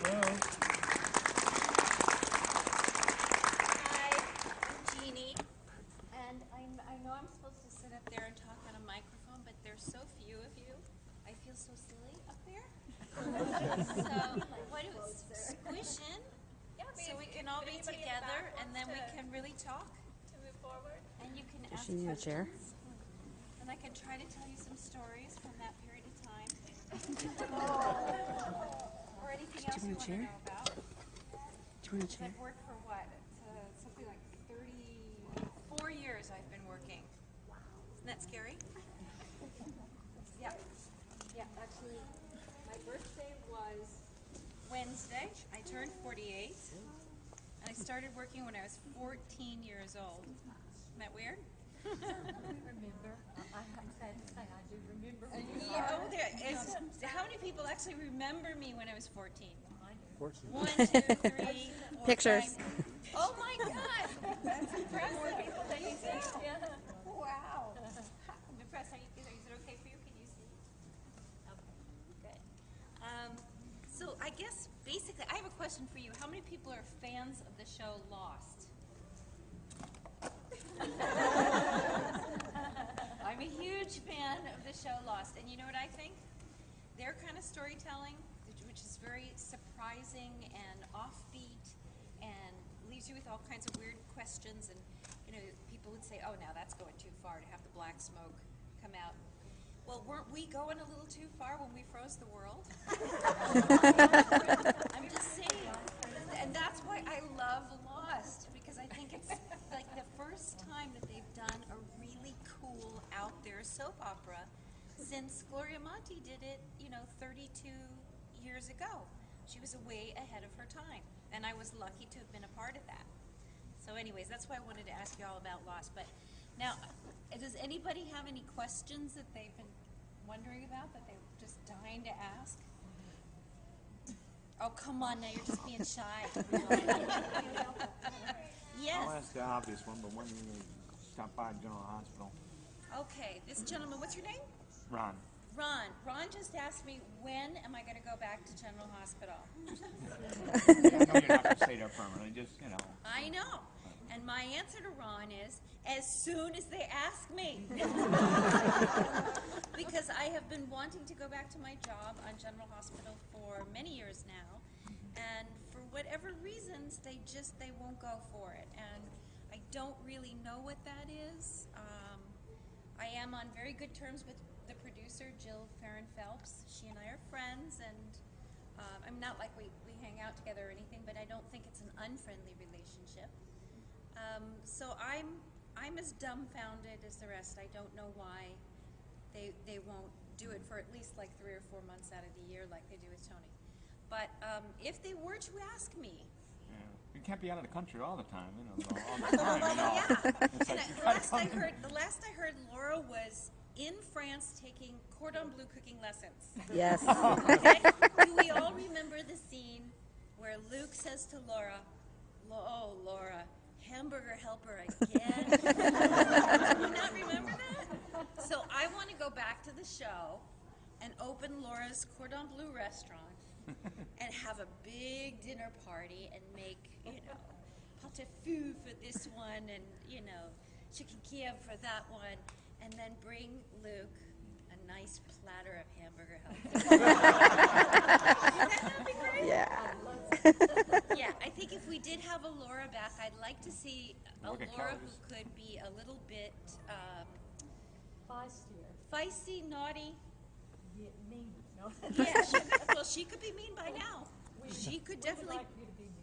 Hi, I'm Genie, and I know I'm supposed to sit up there and talk on a microphone, but there's so few of you. I feel so silly up there. So what do we squish in so we can all be together and then we can really talk? To move forward. And you can ask She need a chair. questions. And I can try to tell you some stories from that period of time. Or anything else you want to know about. Do you want a chair? I've worked for what? Something like 34 years I've been working. Isn't that scary? Yeah. Yeah, actually, my birthday was Wednesday. I turned 48. And I started working when I was 14 years old. Isn't that weird? Remember, I'm sad to say I do remember. Yeah, oh, there is. How many people actually remember me when I was 14? 14. 1, 2, 3, 4, Pictures. 5. Oh my God, that's impressive. More people than you think. Yeah. Wow. I'm impressed. How you feel? Is it okay for you? Can you see? Okay. Good. So I guess basically, I have a question for you. How many people are fans of the show Lost? I'm a huge fan of the show Lost, and you know what I think? Their kind of storytelling, which is very surprising and offbeat, and leaves you with all kinds of weird questions. And you know, people would say, "Oh, now that's going too far to have the black smoke come out." Well, weren't we going a little too far when we froze the world? I'm just saying, and that's why I love Lost, because I think it's like the first time that they've done a really cool out there soap opera since Gloria Monty did it, 32 years ago. She was way ahead of her time, and I was lucky to have been a part of that. So anyways, that's why I wanted to ask you all about Lost. But now, does anybody have any questions that they've been wondering about, that they're just dying to ask? Oh, come on now, you're just being shy. Yes. I'll ask the obvious one, but when you stop by General Hospital? Okay, this gentleman, what's your name? Ron. Ron just asked me, when am I going to go back to General Hospital? I know you're not going to stay there permanently, just. I know. And my answer to Ron is, as soon as they ask me. Because I have been wanting to go back to my job on General Hospital for many years now. And for whatever reasons, they won't go for it. And I don't really know what that is. I am on very good terms with the producer, Jill Farron Phelps. She and I are friends, and I'm not like we hang out together or anything, but I don't think it's an unfriendly relationship. So I'm as dumbfounded as the rest. I don't know why they won't do it for at least like 3 or 4 months out of the year like they do with Tony. But if they were to ask me, You can't be out of the country all the time, all the time, yeah. It's And like you the gotta last I come- heard, Laura was in France taking cordon bleu cooking lessons. Yes. Okay? Do we all remember the scene where Luke says to Laura, "Oh, Laura, hamburger helper again"? Do you not remember that? So I want to go back to the show and open Laura's cordon bleu restaurant and have a big dinner party and make, pot au feu for this one and, chicken Kiev for that one, and then bring Luke a nice platter of hamburger helper. Wouldn't that be great? Yeah. Yeah, I think if we did have a Laura back, I'd like to see a Look at Laura calories. who could be a little bit Feistier. feisty, naughty. Yeah, mean. No. Yeah, she could be mean by now. She could definitely. Like you to be mean.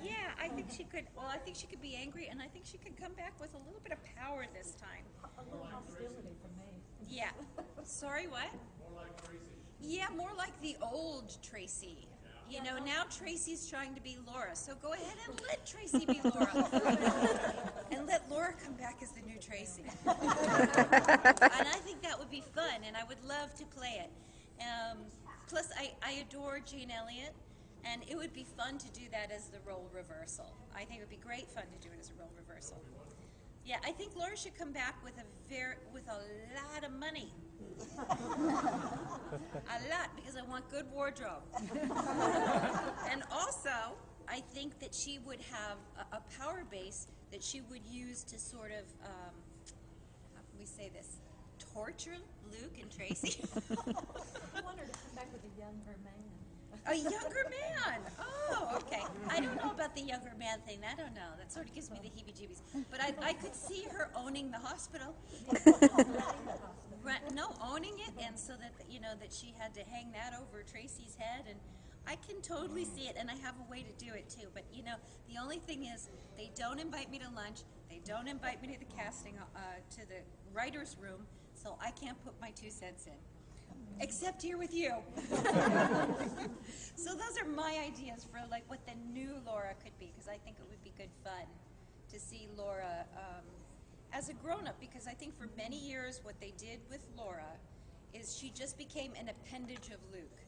Yeah, I think she could. Well, I think she could be angry, and I think she could come back with a little bit of power this time. A little hostility from me. Yeah. Sorry, what? More like Tracy. Yeah, more like the old Tracy. Now Tracy's trying to be Laura, so go ahead and let Tracy be Laura. And let Laura come back as the new Tracy. And I think that would be fun, and I would love to play it. Plus, I adore Jane Elliott, and it would be fun to do that as the role reversal. I think it would be great fun to do it as a role reversal. Yeah, I think Laura should come back with a lot of money. A lot, because I want good wardrobe. And also, I think that she would have a power base that she would use to sort of, how can we say this, torture Luke and Tracy. I want her to come back with a younger man. A younger man. Oh, okay. I don't know about the younger man thing. I don't know. That sort of gives me the heebie-jeebies. But I could see her owning the hospital. Right, no, owning it, and so that that she had to hang that over Tracy's head, and I can totally see it, and I have a way to do it too. But the only thing is, they don't invite me to lunch. They don't invite me to the casting, to the writers' room, so I can't put my 2 cents in. Except here with you. So those are my ideas for like what the new Laura could be, because I think it would be good fun to see Laura as a grown-up, because I think for many years what they did with Laura is she just became an appendage of Luke.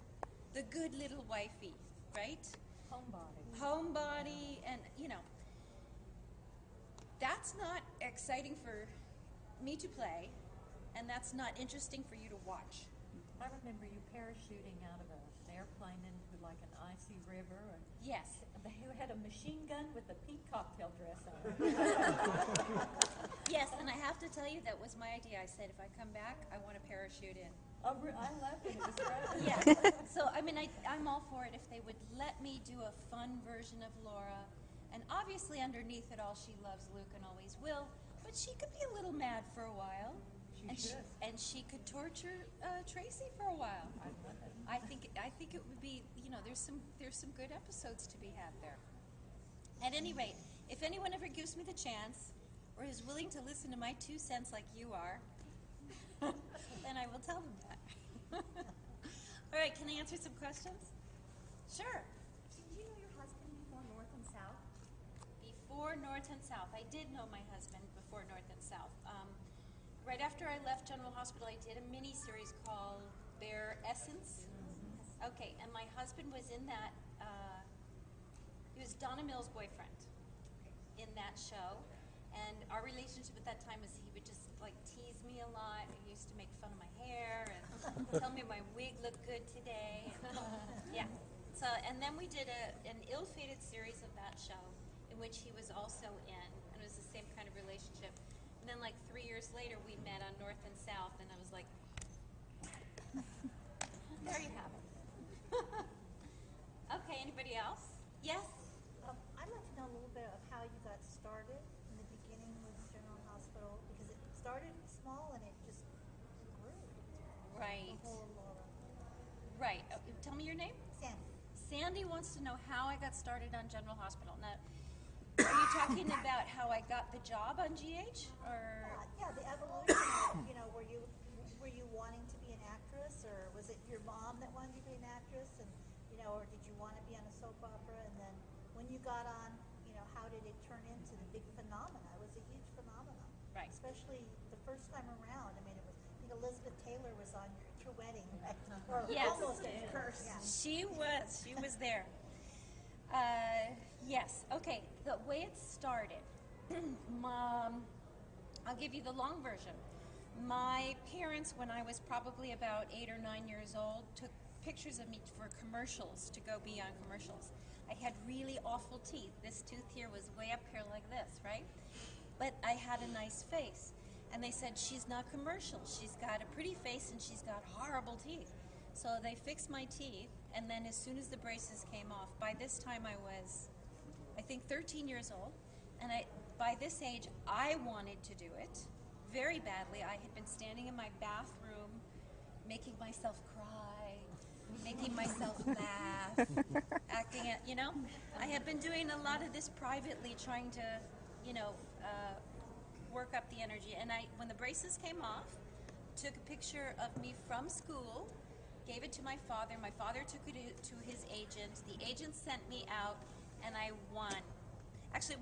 The good little wifey, right? Homebody. Homebody, and that's not exciting for me to play, and that's not interesting for you to watch. I remember you parachuting out of an airplane into like an icy river. And Yes. you had a machine gun with a pink cocktail dress on. Yes, and I have to tell you, that was my idea. I said, if I come back, I want to parachute in. I loved it. It was great. Yeah. So, I mean, I'm all for it if they would let me do a fun version of Laura. And obviously, underneath it all, she loves Luke and always will. But she could be a little mad for a while. And she could torture Tracy for a while. I think it would be, there's some good episodes to be had there. At any rate, if anyone ever gives me the chance, or is willing to listen to my 2 cents like you are, then I will tell them that. All right, can I answer some questions? Sure. Did you know your husband before North and South? Before North and South. I did know my husband before North and South. Right after I left General Hospital, I did a mini-series called Bare Essence. Okay, and my husband was in that, he was Donna Mills' boyfriend in that show. And our relationship at that time was he would just like tease me a lot. He used to make fun of my hair and tell me my wig looked good today. And, yeah. So, and then we did an ill-fated series of that show in which he was also in, and it was the same kind of relationship. And then like 3 years later, we met on North and South, and I was like, there you have it. Okay, anybody else? Yes? I'd like to know a little bit of how you got started in the beginning with General Hospital, because it started small and it just grew. Right. The whole Laura. Right. Tell me your name? Sandy. Sandy wants to know how I got started on General Hospital. Now, are you talking about how I got the job on GH, or? Yeah, the evolution of, were you wanting to be an actress, or was it your mom that wanted you to be an actress, and, or did you want to be on a soap opera, and then when you got on, how did it turn into the big phenomena? It was a huge phenomenon. Right. Especially the first time around. I mean, it was, I think Elizabeth Taylor was on your wedding, right? Or Yes. almost at first. Yeah. She was there. Yes. Okay. The way it started, I'll give you the long version. My parents, when I was probably about 8 or 9 years old, took pictures of me for commercials, to go be on commercials. I had really awful teeth. This tooth here was way up here like this, right? But I had a nice face. And they said, she's not commercial. She's got a pretty face and she's got horrible teeth. So they fixed my teeth, and then as soon as the braces came off, by this time I was, I think, 13 years old. And by this age, I wanted to do it very badly. I had been standing in my bathroom, making myself cry, making myself laugh, acting at, I had been doing a lot of this privately, trying to, work up the energy. And when the braces came off, took a picture of me from school, gave it to my father. My father took it to his agent. The agent sent me out, and I won. Actually,